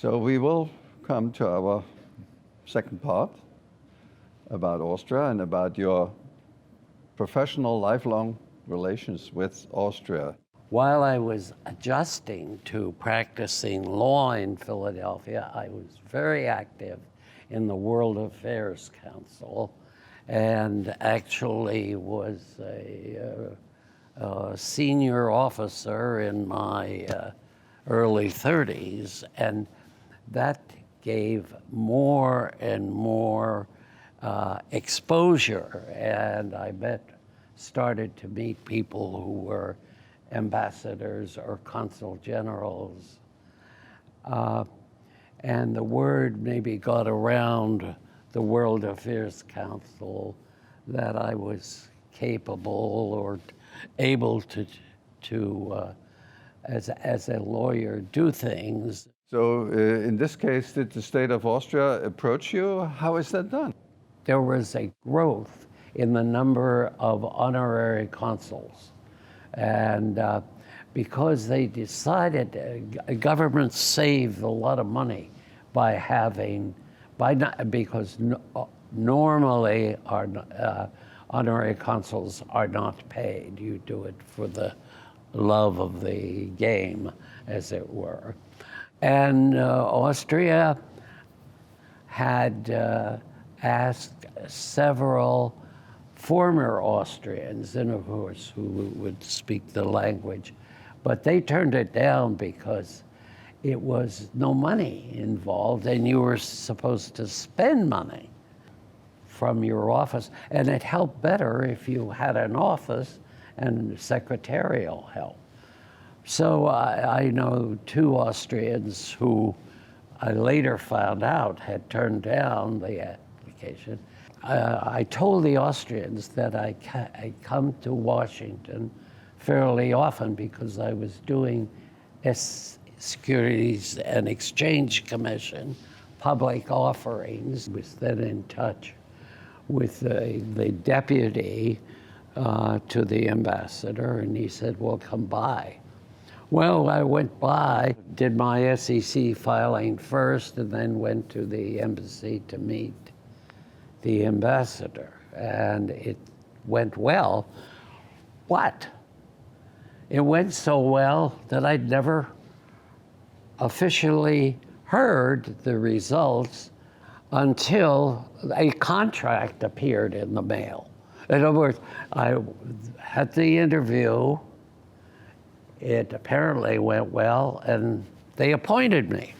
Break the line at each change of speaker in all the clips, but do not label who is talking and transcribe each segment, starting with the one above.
So we will come to our second part about Austria and about your professional lifelong relations with Austria.
While I was adjusting to practicing law in Philadelphia, I was very active in the World Affairs Council and actually was a senior officer in my early 30s, and that gave more and more exposure, and I started to meet people who were ambassadors or consul generals. And the word maybe got around the World Affairs Council that I was capable or able to as a lawyer, do things.
So in this case, did the state of Austria approach you? How is that done?
There was a growth in the number of honorary consuls. And because they decided, governments saved a lot of money by having, because normally our honorary consuls are not paid. You do it for the love of the game, as it were. And Austria had asked several former Austrians, and of course, who would speak the language, but they turned it down because it was no money involved, and you were supposed to spend money from your office, and it helped better if you had an office and secretarial help. So I know two Austrians who I later found out had turned down the application. I told the Austrians that I come to Washington fairly often because I was doing Securities and Exchange Commission public offerings. I was then in touch with the deputy to the ambassador, and he said, well, come by. Well, I went by, did my SEC filing first, and then went to the embassy to meet the ambassador, and it went well. But it went so well that I'd never officially heard the results until a contract appeared in the mail. In other words, I had the interview, it apparently went well, and they appointed me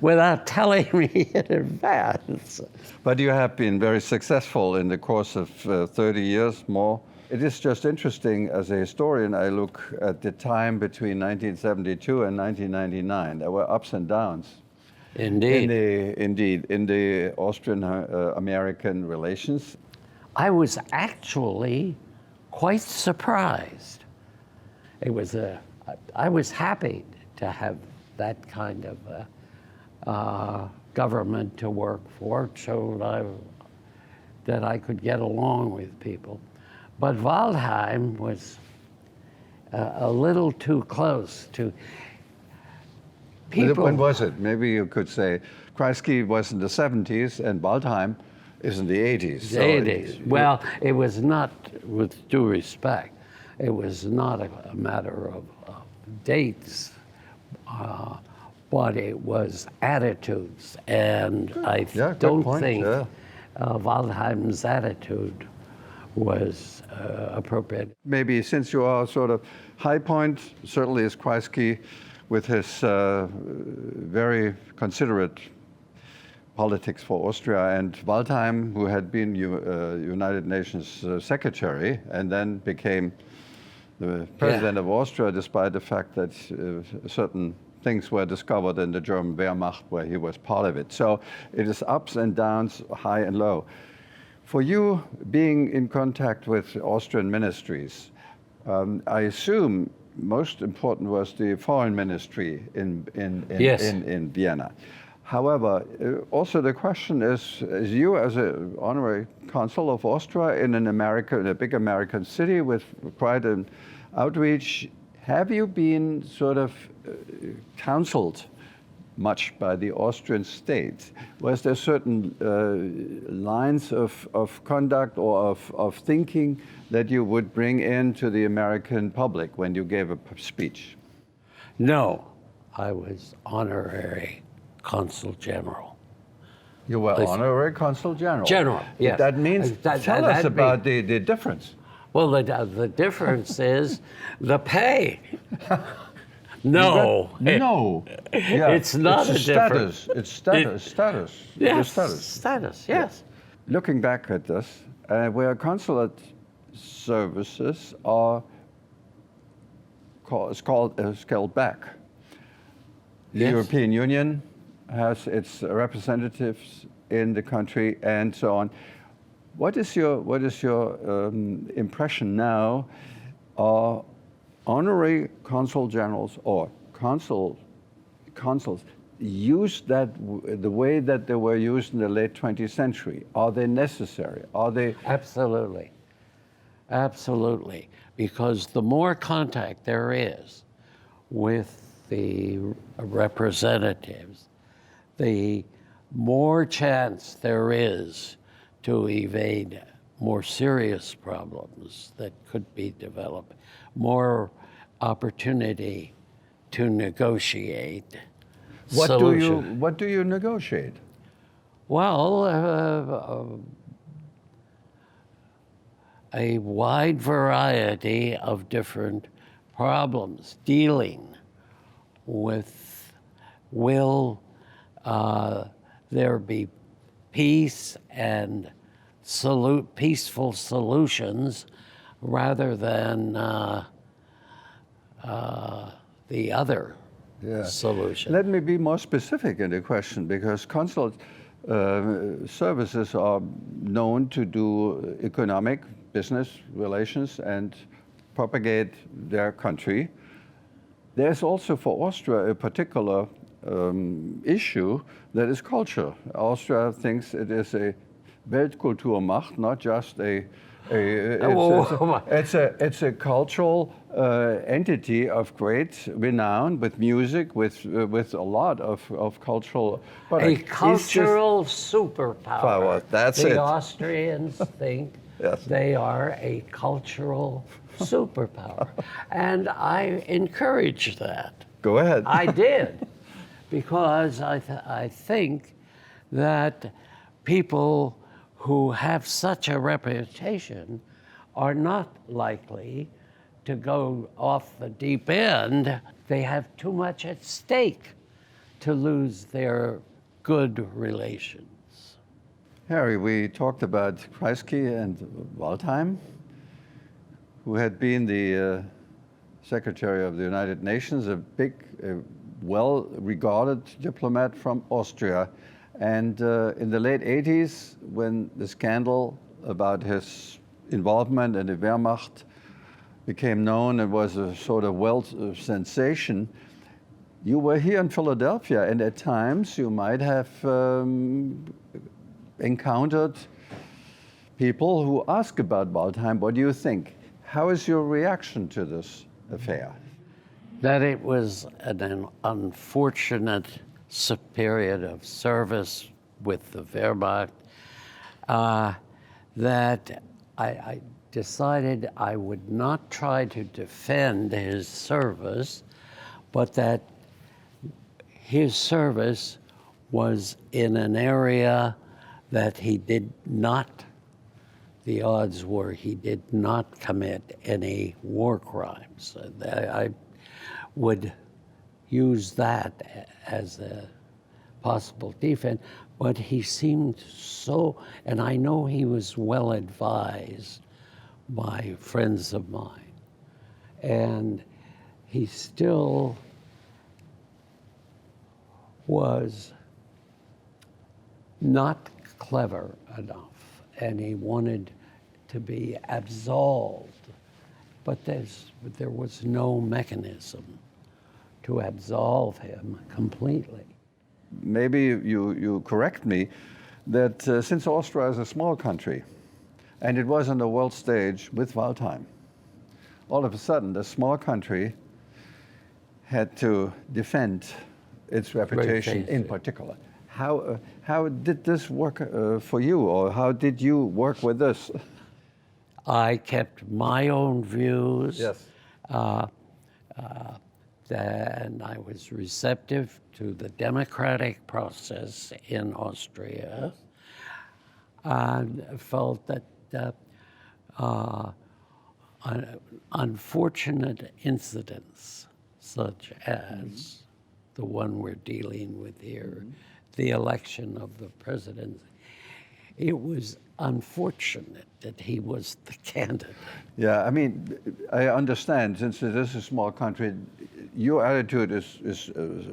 without telling me in advance.
But you have been very successful in the course of 30 years more. It is just interesting, as a historian, I look at the time between 1972 and 1999. There were ups and downs.
Indeed.
In the Austrian-American relations.
I was actually quite surprised. I was happy to have that kind of government to work for, so that I could get along with people. But Waldheim was a little too close to people.
When was it? Maybe you could say Kreisky was in the 70s and Waldheim is in the 80s.
The 80s. Well, it was not, with due respect, it was not a matter of dates, but it was attitudes. And I don't think Waldheim's attitude was appropriate.
Maybe since you are sort of high point, certainly is Kreisky with his very considerate politics for Austria, and Waldheim, who had been United Nations Secretary and then became the president of Austria, despite the fact that certain things were discovered in the German Wehrmacht where he was part of it. So it is ups and downs, high and low. For you, being in contact with Austrian ministries, I assume most important was the foreign ministry in Vienna. However, also the question is you as an honorary consul of Austria in a big American city with quite an outreach, Have you been sort of counseled much by the Austrian state? Was there certain lines of conduct or of thinking that you would bring into the American public when you gave a speech?
No, I was Honorary Consul General.
You were Honorary Consul General.
General, yes.
That means, tell us about the difference.
Well, the difference is the pay. No.
No. Yeah.
It's not
it's
a difference.
Status. It's status.
Yes,
Status.
status, yes.
Looking back at this, where consulate services are scaled back. The
Yes.
European Union has its representatives in the country and so on. What is your impression now? Are honorary consul generals or consuls used that the way that they were used in the late 20th century? Are they necessary? Are they?
Absolutely. Absolutely. Because the more contact there is with the representatives, the more chance there is to evade more serious problems that could be developed, more opportunity to negotiate solutions.
What do you negotiate?
Well, a wide variety of different problems dealing with will there be peace and peaceful solutions rather than the other solution.
Let me be more specific in the question, because consulate services are known to do economic business relations and propagate their country. There's also for Austria a particular issue that is culture. Austria thinks it is a Weltkulturmacht, not just it's a cultural entity of great renown, with music, with a lot of cultural products.
A cultural superpower.
That's
the
it.
Austrians think
Yes.
they are a cultural superpower. And I encourage that.
Go ahead.
I did, because I think that people who have such a reputation are not likely to go off the deep end. They have too much at stake to lose their good relations.
Harry, we talked about Kreisky and Waldheim, who had been the Secretary of the United Nations, a big, well-regarded diplomat from Austria. And in the late 80s, when the scandal about his involvement in the Wehrmacht became known and was a sort of world sensation, you were here in Philadelphia, and at times you might have encountered people who ask about Waldheim. What do you think? How is your reaction to this affair?
That it was an unfortunate period of service with the Wehrmacht, that I decided I would not try to defend his service, but that his service was in an area that he did not, the odds were he did not commit any war crimes. I would use that as a possible defense, but he seemed so, and I know he was well advised by friends of mine, and he still was not clever enough, and he wanted to be absolved, but there was no mechanism to absolve him completely.
Maybe you correct me that since Austria is a small country, and it was on the world stage with Waldheim, all of a sudden, the small country had to defend its reputation in
facing.
particular. How did this work for you, or how did you work with this?
I kept my own views.
Yes.
And I was receptive to the democratic process in Austria, and felt that unfortunate incidents such as the one we're dealing with here, the election of the president, it was unfortunate that he was the candidate.
Yeah, I mean, I understand, since it is a small country, your attitude is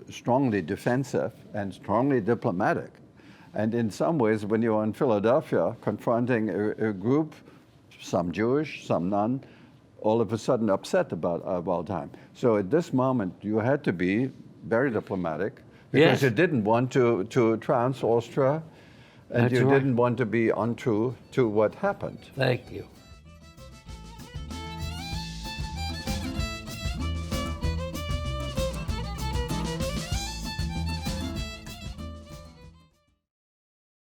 strongly defensive and strongly diplomatic. And in some ways, when you're in Philadelphia confronting a group, some Jewish, some non, all of a sudden upset about Waldheim. So at this moment, you had to be very diplomatic, because
Yes.
you didn't want to trounce Austria, and
That's
you
right.
didn't want to be untrue to what happened.
Thank you.